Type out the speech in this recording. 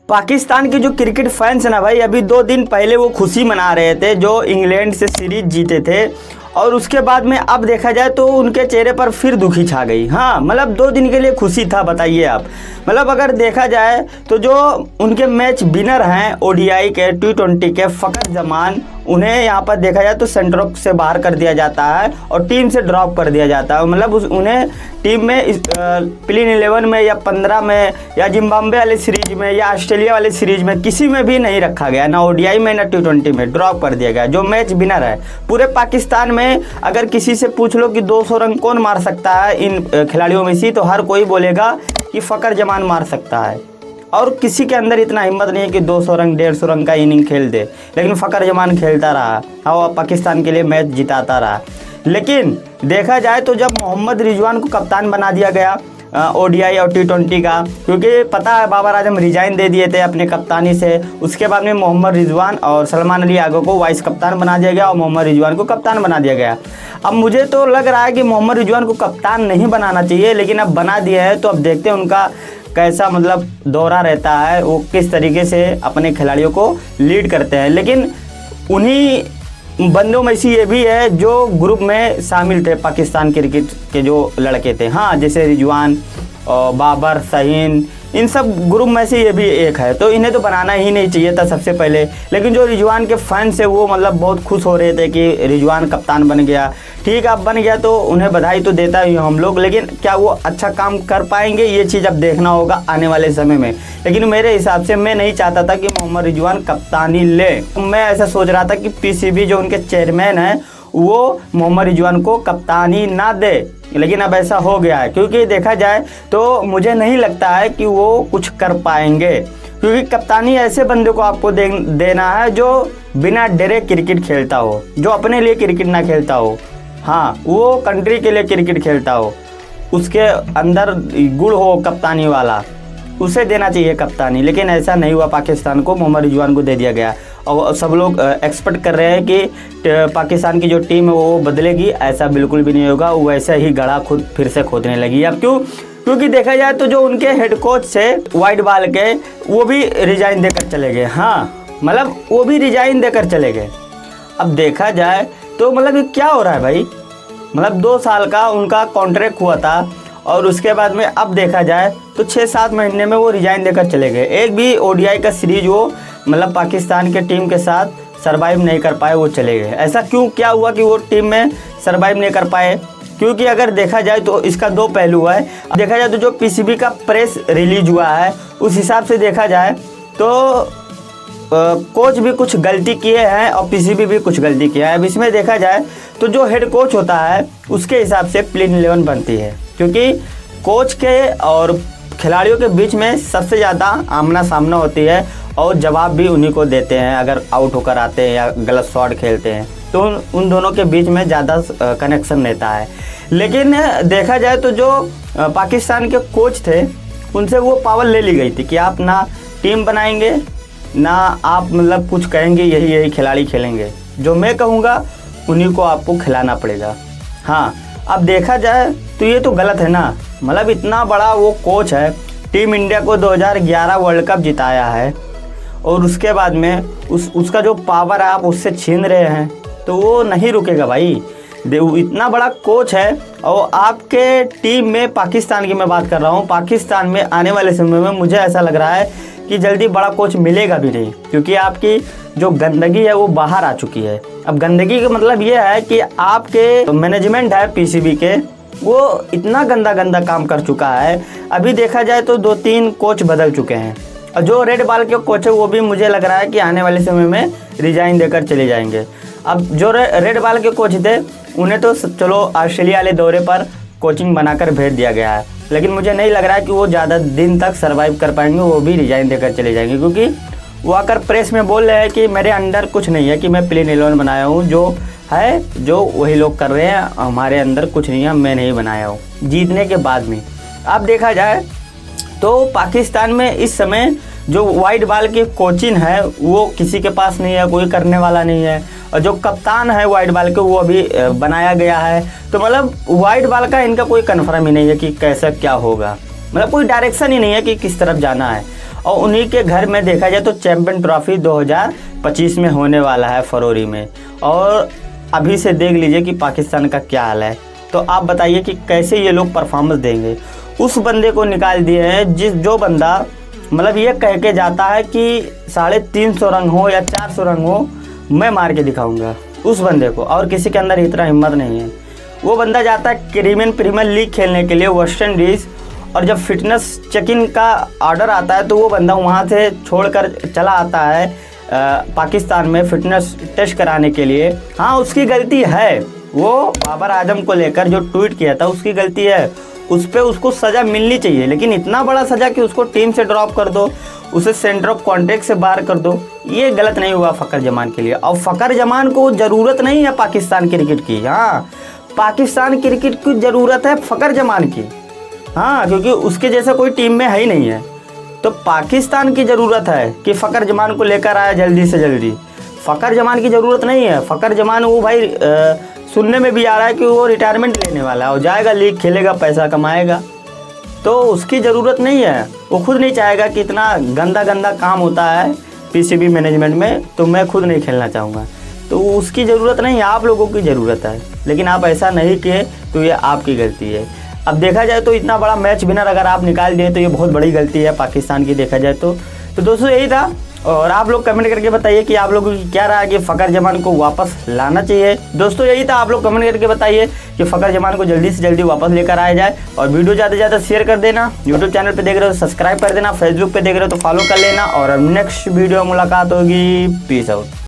पाकिस्तान के जो cricket fans है ना भाई, अभी 2 दिन पहले वो खुशी मना रहे थे जो इंग्लैंड से सीरीज जीते थे, और उसके बाद में अब देखा जाए तो उनके चेहरे पर फिर दुखी छा गई। हाँ, मतलब 2 दिन के लिए खुशी था, बताइए आप। मतलब अगर देखा जाए तो जो उनके मैच विनर हैं ओडीआई के, T20 के, फ़खर जमान, उन्हें यहाँ पर देखा जाए तो सेंटर से बाहर कर दिया जाता है और टीम से ड्रॉप कर दिया जाता है। मतलब उन्हें टीम में प्लेइंग 11 में या 15 में या जिम्बाब्वे वाले सीरीज में या ऑस्ट्रेलिया वाले सीरीज में किसी में भी नहीं रखा गया, ना ओडीआई में ना T20 में, ड्रॉप कर दिया गया। जो मैच विनर है पूरे पाकिस्तान में, अगर किसी से पूछ लो कि 200 रन कौन मार सकता है इन खिलाड़ियों में से, तो हर कोई बोलेगा कि फ़खर जमान मार सकता है। और किसी के अंदर इतना हिम्मत नहीं है कि 200 रन 150 रन का इनिंग खेल दे, लेकिन फ़खर जमान खेलता रहा और पाकिस्तान के लिए मैच जिताता रहा। लेकिन देखा जाए तो जब मोहम्मद रिजवान को कप्तान बना दिया गया ओडीआई और T20 का, क्योंकि पता है बाबर आजम रिजाइन दे दिए थे अपने कप्तानी से, उसके बाद में मोहम्मद रिजवान और सलमान अली आगो को वाइस कप्तान बना दिया गया और मोहम्मद रिजवान को कप्तान बना दिया गया। अब मुझे तो लग रहा है कि मोहम्मद रिजवान को कप्तान नहीं बनाना चाहिए, लेकिन अब बना दिया है तो अब देखते हैं उनका कैसा मतलब दौरा रहता है, वो किस तरीके से अपने खिलाड़ियों को लीड करते हैं। लेकिन उन्हीं बंदों में से ये भी है जो ग्रुप में शामिल थे पाकिस्तान क्रिकेट के जो लड़के थे। हाँ, जैसे रिजवान और बाबर, शाहीन, इन सब ग्रुप में से ये भी एक है, तो इन्हें तो बनाना ही नहीं चाहिए था सबसे पहले। लेकिन जो रिजवान के फैंस है वो मतलब बहुत खुश हो रहे थे कि रिजवान कप्तान बन गया। ठीक है, अब बन गया तो उन्हें बधाई तो देता ही हम लोग, लेकिन क्या वो अच्छा काम कर पाएंगे ये चीज़ अब देखना होगा आने वाले समय में। लेकिन मेरे हिसाब से मैं नहीं चाहता था कि मोहम्मद रिजवान कप्तानी ले। मैं ऐसा सोच रहा था कि पीसीबी जो उनके चेयरमैन हैं वो मोहम्मद रिजवान को कप्तानी ना दे, लेकिन अब ऐसा हो गया है। क्योंकि देखा जाए तो मुझे नहीं लगता है कि वो कुछ कर पाएंगे, क्योंकि कप्तानी ऐसे बंदे को आपको देना है जो बिना डरे क्रिकेट खेलता हो, जो अपने लिए क्रिकेट ना खेलता हो, हाँ वो कंट्री के लिए क्रिकेट खेलता हो, उसके अंदर गुण हो कप्तानी वाला, उसे देना चाहिए कप्तानी। लेकिन ऐसा नहीं हुआ, पाकिस्तान को मोहम्मद रिजवान को दे दिया गया। और सब लोग एक्सपेक्ट कर रहे हैं कि पाकिस्तान की जो टीम है वो बदलेगी, ऐसा बिल्कुल भी नहीं होगा। वो वैसे ही गड़ा खुद फिर से खोदने लगी। अब क्यों? क्योंकि देखा जाए तो जो उनके हेड कोच थे वाइट बॉल के, वो भी रिजाइन देकर चले गए। हाँ, मतलब वो भी रिजाइन देकर चले गए। अब देखा जाए तो मतलब ये क्या हो रहा है भाई? मतलब 2 साल का उनका कॉन्ट्रैक्ट हुआ था और उसके बाद में अब देखा जाए तो 6-7 महीने में वो रिजाइन देकर चले गए। एक भी ओडीआई का सीरीज वो मतलब पाकिस्तान के टीम के साथ सरवाइव नहीं कर पाए, वो चले गए। ऐसा क्यों, क्या हुआ कि वो टीम में सरवाइव नहीं कर पाए? क्योंकि अगर देखा जाए तो इसका 2 पहलू है। देखा जाए तो जो पीसीबी का प्रेस रिलीज हुआ है उस हिसाब से देखा जाए तो कोच भी कुछ गलती किए हैं और पीसीबी भी कुछ गलती किया है। अब इसमें देखा जाए तो जो हेड कोच होता है उसके हिसाब से प्लेइंग 11 बनती है, क्योंकि कोच के और खिलाड़ियों के बीच में सबसे ज़्यादा आमना सामना होती है और जवाब भी उन्हीं को देते हैं अगर आउट होकर आते हैं या गलत शॉट खेलते हैं, तो उन दोनों के बीच में ज़्यादा कनेक्शन रहता है। लेकिन देखा जाए तो जो पाकिस्तान के कोच थे उनसे वो पावर ले ली गई थी कि आप ना टीम बनाएंगे ना आप मतलब कुछ कहेंगे, यही खिलाड़ी खेलेंगे, जो मैं कहूँगा उन्हीं को आपको खिलाना पड़ेगा। हाँ, अब देखा जाए तो ये तो गलत है ना। मतलब इतना बड़ा वो कोच है, टीम इंडिया को 2011 वर्ल्ड कप जिताया है और उसके बाद में उसका जो पावर है आप उससे छीन रहे हैं, तो वो नहीं रुकेगा भाई। इतना बड़ा कोच है और आपके टीम में, पाकिस्तान की मैं बात कर रहा हूँ, पाकिस्तान में आने वाले समय में मुझे ऐसा लग रहा है कि जल्दी बड़ा कोच मिलेगा भी नहीं, क्योंकि आपकी जो गंदगी है वो बाहर आ चुकी है। अब गंदगी का मतलब ये है कि आपके मैनेजमेंट है पीसीबी के, वो इतना गंदा काम कर चुका है। अभी देखा जाए तो 2-3 कोच बदल चुके हैं और जो रेड बॉल के कोच है वो भी मुझे लग रहा है कि आने वाले समय में रिजाइन देकर चले जाएंगे। अब जो रेड बॉल के कोच थे उन्हें तो चलो ऑस्ट्रेलिया वाले दौरे पर कोचिंग बनाकर भेज दिया गया है, लेकिन मुझे नहीं लग रहा है कि वो ज़्यादा दिन तक सर्वाइव कर पाएंगे, वो भी रिजाइन देकर चले जाएंगे। क्योंकि वो आकर प्रेस में बोल रहे हैं कि मेरे अंडर कुछ नहीं है, कि मैं प्लेइंग 11 बनाया हूँ, जो है जो वही लोग कर रहे हैं, हमारे अंदर कुछ नहीं है, मैं नहीं बनाया हूँ। जीतने के बाद में अब देखा जाए तो पाकिस्तान में इस समय जो वाइट बॉल की कोचिंग है वो किसी के पास नहीं है, कोई करने वाला नहीं है। और जो कप्तान है वाइट बॉल के वो अभी बनाया गया है, तो मतलब वाइट बॉल का इनका कोई कन्फर्म ही नहीं है कि कैसा क्या होगा, मतलब कोई डायरेक्शन ही नहीं है कि किस तरफ जाना है। और उन्हीं के घर में देखा जाए तो चैंपियन ट्रॉफी 2025 में होने वाला है फरवरी में। और अभी से देख लीजिए कि पाकिस्तान का क्या हाल है। तो आप बताइए कि कैसे ये लोग परफॉर्मेंस देंगे। उस बंदे को निकाल दिए हैं जो बंदा मतलब ये कह के जाता है कि 350 रन हो या 400 रन हो मैं मार के दिखाऊंगा उस बंदे को, और किसी के अंदर इतना हिम्मत नहीं है। वो बंदा जाता है कैरिबियन प्रीमियर लीग खेलने के लिए वेस्ट इंडीज़, और जब फिटनेस चेकिंग का ऑर्डर आता है तो वो बंदा वहाँ से छोड़कर चला आता है पाकिस्तान में फिटनेस टेस्ट कराने के लिए। हाँ उसकी गलती है, वो बाबर आजम को लेकर जो ट्वीट किया था उसकी गलती है, उस पर उसको सज़ा मिलनी चाहिए, लेकिन इतना बड़ा सज़ा कि उसको टीम से ड्रॉप कर दो, उसे सेंटर ऑफ कॉन्ट्रैक्ट से बाहर कर दो, ये गलत नहीं हुआ फ़खर जमान के लिए। और फ़खर जमान को ज़रूरत नहीं है पाकिस्तान क्रिकेट की। हाँ पाकिस्तान क्रिकेट की ज़रूरत है फ़खर जमान की। हाँ क्योंकि उसके जैसा कोई टीम में है ही नहीं है। तो पाकिस्तान की ज़रूरत है कि फ़खर जमान को लेकर आया जल्दी से जल्दी। फ़खर जमान की ज़रूरत नहीं है। फ़खर जमान वो भाई सुनने में भी आ रहा है कि वो रिटायरमेंट लेने वाला है और जाएगा लीग खेलेगा पैसा कमाएगा, तो उसकी ज़रूरत नहीं है। वो खुद नहीं चाहेगा कि इतना गंदा गंदा काम होता है पीसीबी मैनेजमेंट में, तो मैं खुद नहीं खेलना चाहूँगा। तो उसकी ज़रूरत नहीं है, आप लोगों की ज़रूरत है, लेकिन आप ऐसा नहीं किए तो ये आपकी गलती है। अब देखा जाए तो इतना बड़ा मैच विनर अगर आप निकाल दिए तो ये बहुत बड़ी गलती है पाकिस्तान की देखा जाए तो दोस्तों यही था। और आप लोग कमेंट करके बताइए कि आप लोगों की क्या राय है कि फ़खर जमान को वापस लाना चाहिए। दोस्तों यही था, आप लोग कमेंट करके बताइए कि फ़खर जमान को जल्दी से जल्दी वापस लेकर आया जाए। और वीडियो ज़्यादा से ज़्यादा शेयर कर देना, यूट्यूब चैनल पे देख रहे हो तो सब्सक्राइब कर देना, फेसबुक पे देख रहे हो तो फॉलो कर लेना। और नेक्स्ट वीडियो मुलाकात होगी। Peace out.